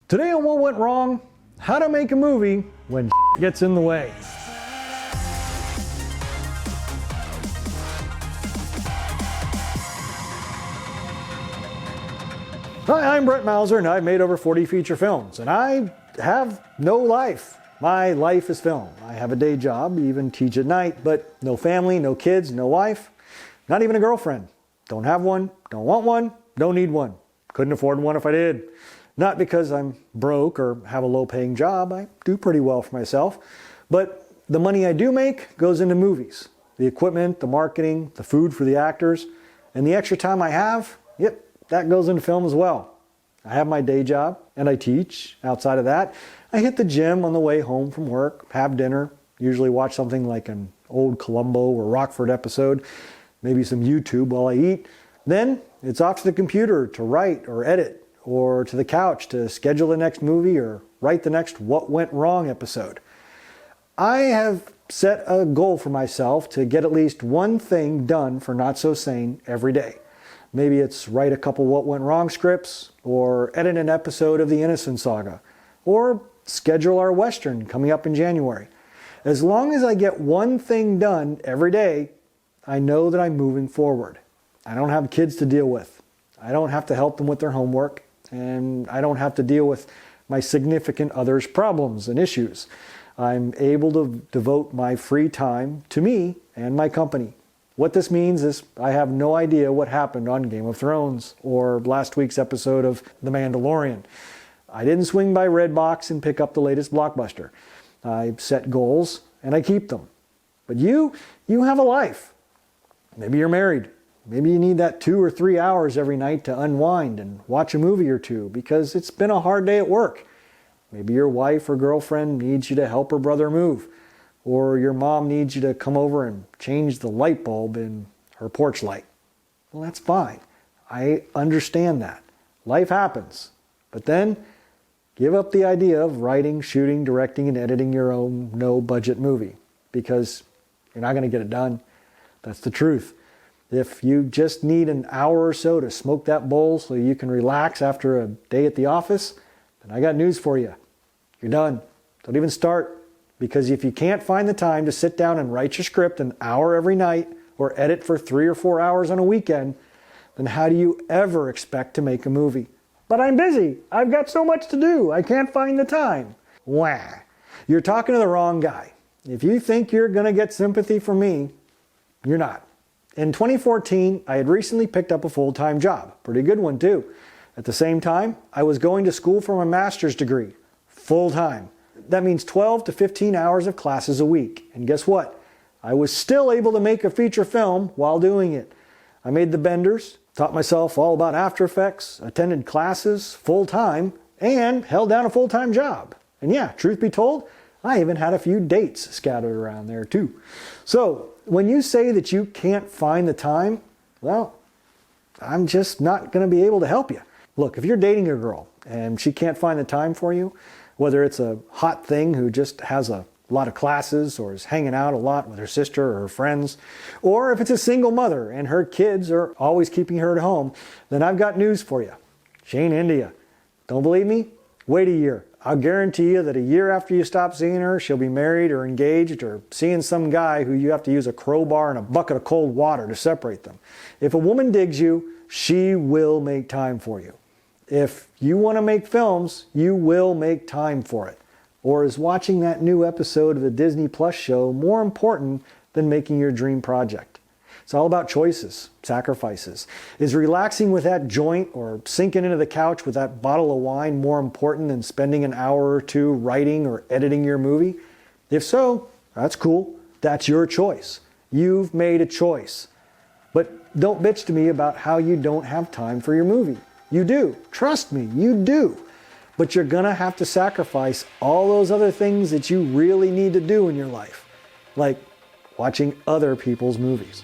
Today on What Went Wrong, how to make a movie when gets in the way. Hi, I'm Brett Mauser, and I've made over 40 feature films, and I have no life. My life is film. I have a day job, even teach at night, but no family, no kids, no wife, not even a girlfriend. Don't have one, don't want one, don't need one. Couldn't afford one if I did. Not because I'm broke or have a low-paying job. I do pretty well for myself. But the money I do make goes into movies. The equipment, the marketing, the food for the actors, and the extra time I have, yep, that goes into film as well. I have my day job, and I teach. Outside of that, I hit the gym on the way home from work, have dinner, usually watch something like an old Columbo or Rockford episode, maybe some YouTube while I eat. Then it's off to the computer to write or edit, or to the couch to schedule the next movie or write the next What Went Wrong episode. I have set a goal for myself to get at least one thing done for Not So Sane every day. Maybe it's write a couple What Went Wrong scripts, or edit an episode of the Innocent Saga, or schedule our Western coming up in January. As long as I get one thing done every day, I know that I'm moving forward. I don't have kids to deal with. I don't have to help them with their homework, and I don't have to deal with my significant other's problems and issues. I'm able to devote my free time to me and my company. What this means is I have no idea what happened on Game of Thrones or last week's episode of The Mandalorian. I didn't swing by Redbox and pick up the latest blockbuster. I set goals and I keep them. But you have a life. Maybe you're married. Maybe you need that 2 or 3 hours every night to unwind and watch a movie or two because it's been a hard day at work. Maybe your wife or girlfriend needs you to help her brother move, or your mom needs you to come over and change the light bulb in her porch light. Well, that's fine. I understand that. Life happens. But then give up the idea of writing, shooting, directing, and editing your own no-budget movie because you're not going to get it done. That's the truth. If you just need an hour or so to smoke that bowl so you can relax after a day at the office, then I got news for you. You're done. Don't even start. Because if you can't find the time to sit down and write your script an hour every night or edit for 3 or 4 hours on a weekend, then how do you ever expect to make a movie? But I'm busy. I've got so much to do. I can't find the time. Wah. You're talking to the wrong guy. If you think you're going to get sympathy from me, you're not. In 2014, I had recently picked up a full-time job. Pretty good one, too. At the same time, I was going to school for my master's degree. Full-time. That means 12 to 15 hours of classes a week. And guess what? I was still able to make a feature film while doing it. I made the benders, taught myself all about After Effects, attended classes full-time, and held down a full-time job. And yeah, truth be told, I even had a few dates scattered around there too. So when you say that you can't find the time, well, I'm just not going to be able to help you. Look, if you're dating a girl and she can't find the time for you, whether it's a hot thing who just has a lot of classes or is hanging out a lot with her sister or her friends, or if it's a single mother and her kids are always keeping her at home, then I've got news for you. She ain't into you. Don't believe me? Wait a year. I'll guarantee you that a year after you stop seeing her, she'll be married or engaged or seeing some guy who you have to use a crowbar and a bucket of cold water to separate them. If a woman digs you, she will make time for you. If you want to make films, you will make time for it. Or is watching that new episode of the Disney Plus show more important than making your dream project? It's all about choices, sacrifices. Is relaxing with that joint or sinking into the couch with that bottle of wine more important than spending an hour or two writing or editing your movie? If so, that's cool. That's your choice. You've made a choice. But don't bitch to me about how you don't have time for your movie. You do. Trust me, you do. But you're going to have to sacrifice all those other things that you really need to do in your life, like watching other people's movies.